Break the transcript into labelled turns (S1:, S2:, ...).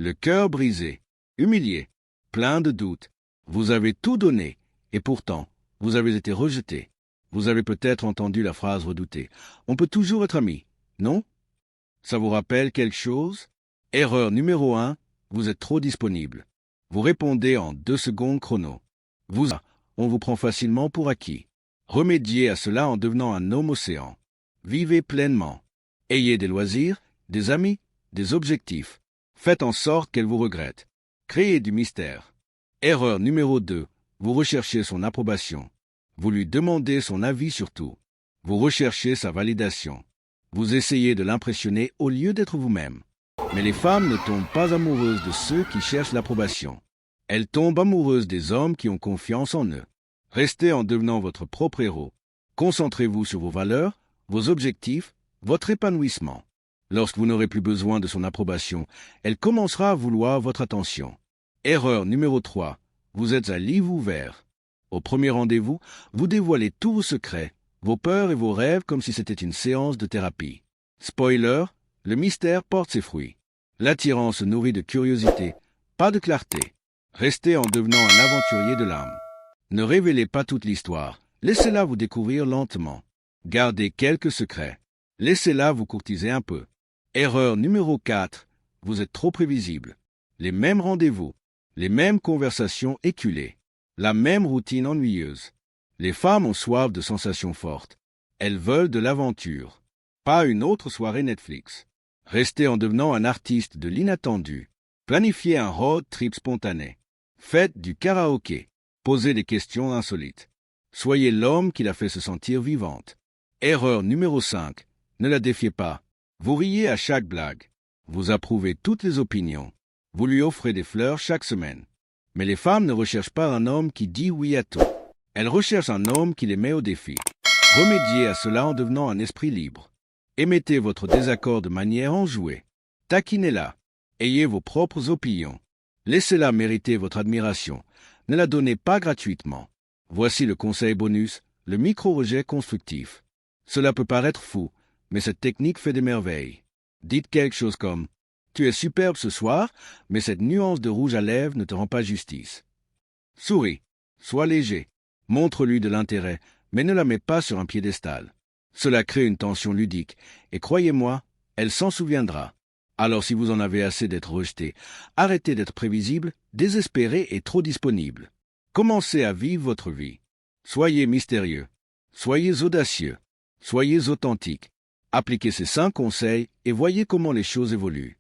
S1: le cœur brisé, humilié, plein de doutes. Vous avez tout donné, et pourtant, vous avez été rejeté. Vous avez peut-être entendu la phrase redoutée. On peut toujours être amis, non? Ça vous rappelle quelque chose? Erreur numéro 1, vous êtes trop disponible. Vous répondez en 2 secondes chrono. On vous prend facilement pour acquis. Remédiez à cela en devenant un homme océan. Vivez pleinement. Ayez des loisirs, des amis, des objectifs. Faites en sorte qu'elle vous regrette. Créez du mystère. Erreur numéro 2, vous recherchez son approbation. Vous lui demandez son avis sur tout. Vous recherchez sa validation. Vous essayez de l'impressionner au lieu d'être vous-même. Mais les femmes ne tombent pas amoureuses de ceux qui cherchent l'approbation. Elles tombent amoureuses des hommes qui ont confiance en eux. Restez en devenant votre propre héros. Concentrez-vous sur vos valeurs, vos objectifs, votre épanouissement. Lorsque vous n'aurez plus besoin de son approbation, elle commencera à vouloir votre attention. Erreur numéro 3. Vous êtes un livre ouvert. Au premier rendez-vous, vous dévoilez tous vos secrets, vos peurs et vos rêves comme si c'était une séance de thérapie. Spoiler, le mystère porte ses fruits. L'attirance se nourrit de curiosité, pas de clarté. Restez en devenant un aventurier de l'âme. Ne révélez pas toute l'histoire. Laissez-la vous découvrir lentement. Gardez quelques secrets. Laissez-la vous courtiser un peu. Erreur numéro 4. Vous êtes trop prévisible. Les mêmes rendez-vous, les mêmes conversations éculées, la même routine ennuyeuse. Les femmes ont soif de sensations fortes. Elles veulent de l'aventure. Pas une autre soirée Netflix. Restez en devenant un artiste de l'inattendu. Planifiez un road trip spontané. Faites du karaoké. Posez des questions insolites. Soyez l'homme qui la fait se sentir vivante. Erreur numéro 5. Ne la défiez pas. Vous riez à chaque blague. Vous approuvez toutes les opinions. Vous lui offrez des fleurs chaque semaine. Mais les femmes ne recherchent pas un homme qui dit oui à tout. Elles recherchent un homme qui les met au défi. Remédiez à cela en devenant un esprit libre. Émettez votre désaccord de manière enjouée. Taquinez-la. Ayez vos propres opinions. Laissez-la mériter votre admiration. Ne la donnez pas gratuitement. Voici le conseil bonus, le micro-rejet constructif. Cela peut paraître fou, mais cette technique fait des merveilles. Dites quelque chose comme « Tu es superbe ce soir, mais cette nuance de rouge à lèvres ne te rend pas justice. » Souris, sois léger, montre-lui de l'intérêt, mais ne la mets pas sur un piédestal. Cela crée une tension ludique, et croyez-moi, elle s'en souviendra. Alors si vous en avez assez d'être rejeté, arrêtez d'être prévisible, désespéré et trop disponible. Commencez à vivre votre vie. Soyez mystérieux. Soyez audacieux. Soyez authentique. Appliquez ces 5 conseils et voyez comment les choses évoluent.